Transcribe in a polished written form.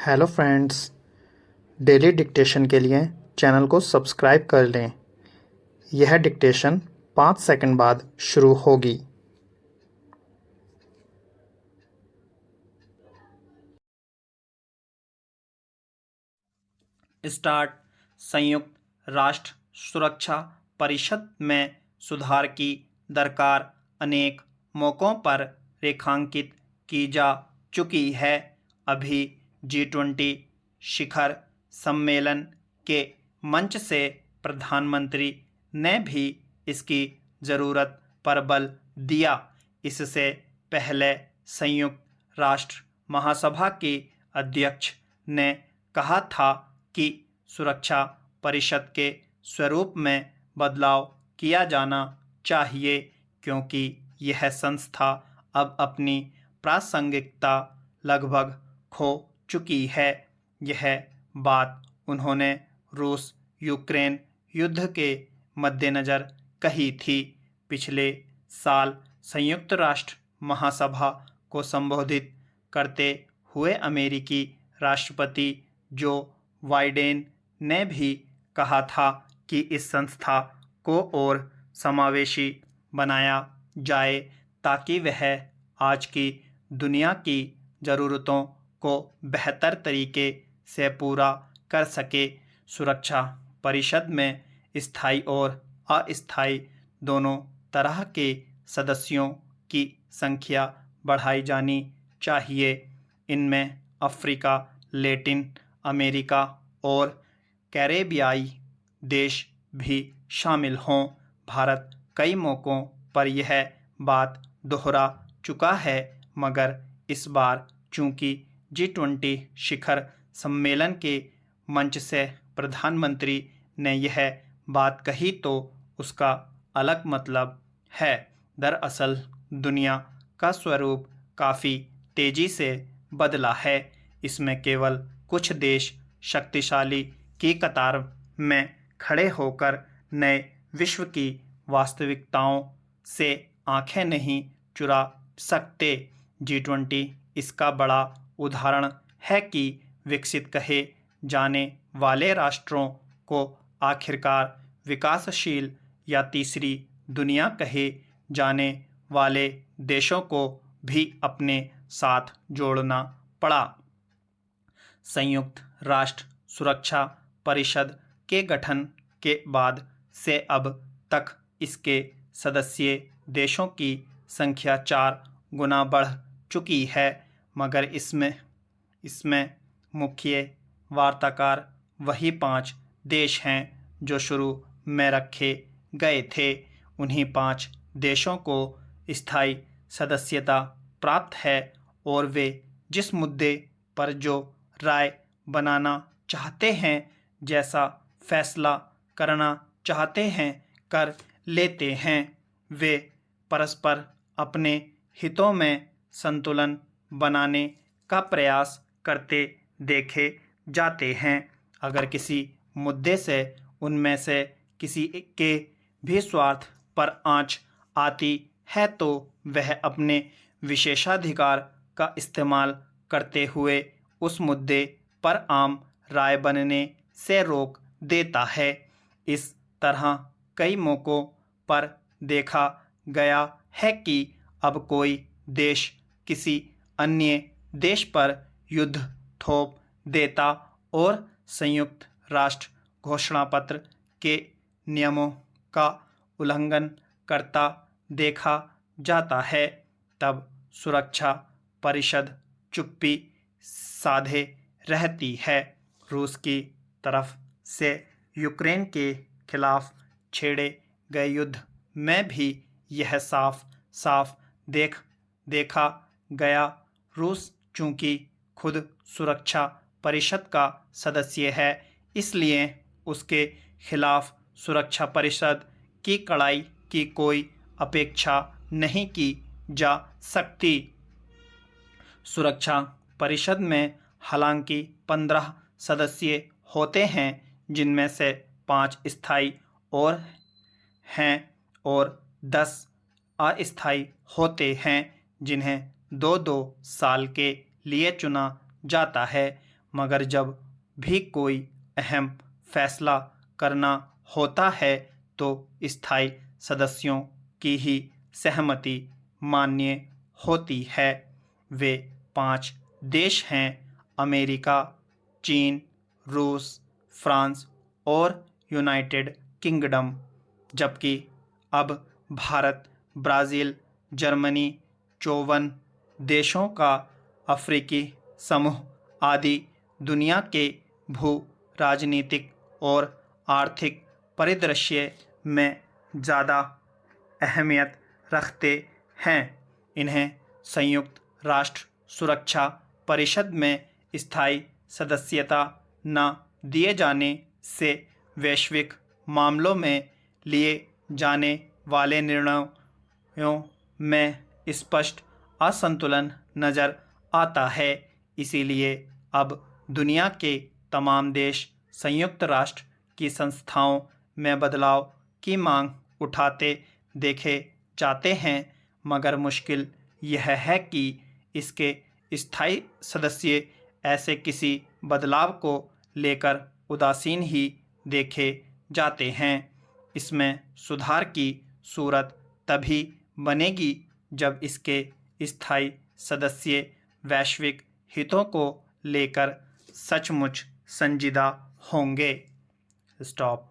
Hello friends, daily dictation के लिए channel को सब्सक्राइब कर लें। यह डिक्टेशन 5 सेकंड बाद शुरू होगी। स्टार्ट। संयुक्त राष्ट्र सुरक्षा परिषद में सुधार की दरकार अनेक मौकों पर रेखांकित की जा चुकी है। अभी G20 शिखर सम्मेलन के मंच से प्रधानमंत्री ने भी इसकी ज़रूरत पर बल दिया। इससे पहले संयुक्त राष्ट्र महासभा के अध्यक्ष ने कहा था कि सुरक्षा परिषद के स्वरूप में बदलाव किया जाना चाहिए, क्योंकि यह संस्था अब अपनी प्रासंगिकता लगभग खो चुकी है। यह बात उन्होंने रूस यूक्रेन युद्ध के मद्देनज़र कही थी। पिछले साल संयुक्त राष्ट्र महासभा को संबोधित करते हुए अमेरिकी राष्ट्रपति जो बाइडेन ने भी कहा था कि इस संस्था को और समावेशी बनाया जाए ताकि वह आज की दुनिया की ज़रूरतों को बेहतर तरीके से पूरा कर सके। सुरक्षा परिषद में स्थायी और अस्थायी दोनों तरह के सदस्यों की संख्या बढ़ाई जानी चाहिए। इनमें अफ्रीका, लैटिन अमेरिका और कैरेबियाई देश भी शामिल हों। भारत कई मौक़ों पर यह बात दोहरा चुका है, मगर इस बार चूंकि G20 शिखर सम्मेलन के मंच से प्रधानमंत्री ने यह बात कही तो उसका अलग मतलब है। दरअसल दुनिया का स्वरूप काफ़ी तेज़ी से बदला है। इसमें केवल कुछ देश शक्तिशाली की कतार में खड़े होकर नए विश्व की वास्तविकताओं से आंखें नहीं चुरा सकते। G20 इसका बड़ा उदाहरण है कि विकसित कहे जाने वाले राष्ट्रों को आखिरकार विकासशील या तीसरी दुनिया कहे जाने वाले देशों को भी अपने साथ जोड़ना पड़ा। संयुक्त राष्ट्र सुरक्षा परिषद के गठन के बाद से अब तक इसके सदस्य देशों की संख्या 4 गुना बढ़ चुकी है, मगर इसमें मुख्य वार्ताकार वही 5 देश हैं जो शुरू में रखे गए थे। उन्हीं 5 देशों को स्थायी सदस्यता प्राप्त है और वे जिस मुद्दे पर जो राय बनाना चाहते हैं, जैसा फैसला करना चाहते हैं, कर लेते हैं। वे परस्पर अपने हितों में संतुलन बनाने का प्रयास करते देखे जाते हैं। अगर किसी मुद्दे से उनमें से किसी के भी स्वार्थ पर आंच आती है तो वह अपने विशेषाधिकार का इस्तेमाल करते हुए उस मुद्दे पर आम राय बनने से रोक देता है। इस तरह कई मौक़ों पर देखा गया है कि अब कोई देश किसी अन्य देश पर युद्ध थोप देता और संयुक्त राष्ट्र घोषणा पत्र के नियमों का उल्लंघन करता देखा जाता है। तब सुरक्षा परिषद चुप्पी साधे रहती है। रूस की तरफ से यूक्रेन के खिलाफ छेड़े गए युद्ध में भी यह साफ साफ देखा गया। रूस चूंकि खुद सुरक्षा परिषद का सदस्य है, इसलिए उसके खिलाफ सुरक्षा परिषद की कड़ाई की कोई अपेक्षा नहीं की जा सकती। सुरक्षा परिषद में हालांकि 15 सदस्य होते हैं, जिनमें से 5 स्थायी और हैं और 10 अस्थायी होते हैं, जिन्हें 2-2 साल के लिए चुना जाता है। मगर जब भी कोई अहम फैसला करना होता है तो स्थायी सदस्यों की ही सहमति मान्य होती है। वे 5 देश हैं: अमेरिका, चीन, रूस, फ्रांस और यूनाइटेड किंगडम। जबकि अब भारत, ब्राज़ील, जर्मनी, 54 देशों का अफ्रीकी समूह आदि दुनिया के भू राजनीतिक और आर्थिक परिदृश्य में ज़्यादा अहमियत रखते हैं। इन्हें संयुक्त राष्ट्र सुरक्षा परिषद में स्थायी सदस्यता न दिए जाने से वैश्विक मामलों में लिए जाने वाले निर्णयों में स्पष्ट असंतुलन नज़र आता है। इसीलिए अब दुनिया के तमाम देश संयुक्त राष्ट्र की संस्थाओं में बदलाव की मांग उठाते देखे जाते हैं, मगर मुश्किल यह है कि इसके स्थायी सदस्य ऐसे किसी बदलाव को लेकर उदासीन ही देखे जाते हैं। इसमें सुधार की सूरत तभी बनेगी जब इसके स्थायी सदस्य वैश्विक हितों को लेकर सचमुच संजीदा होंगे। स्टॉप।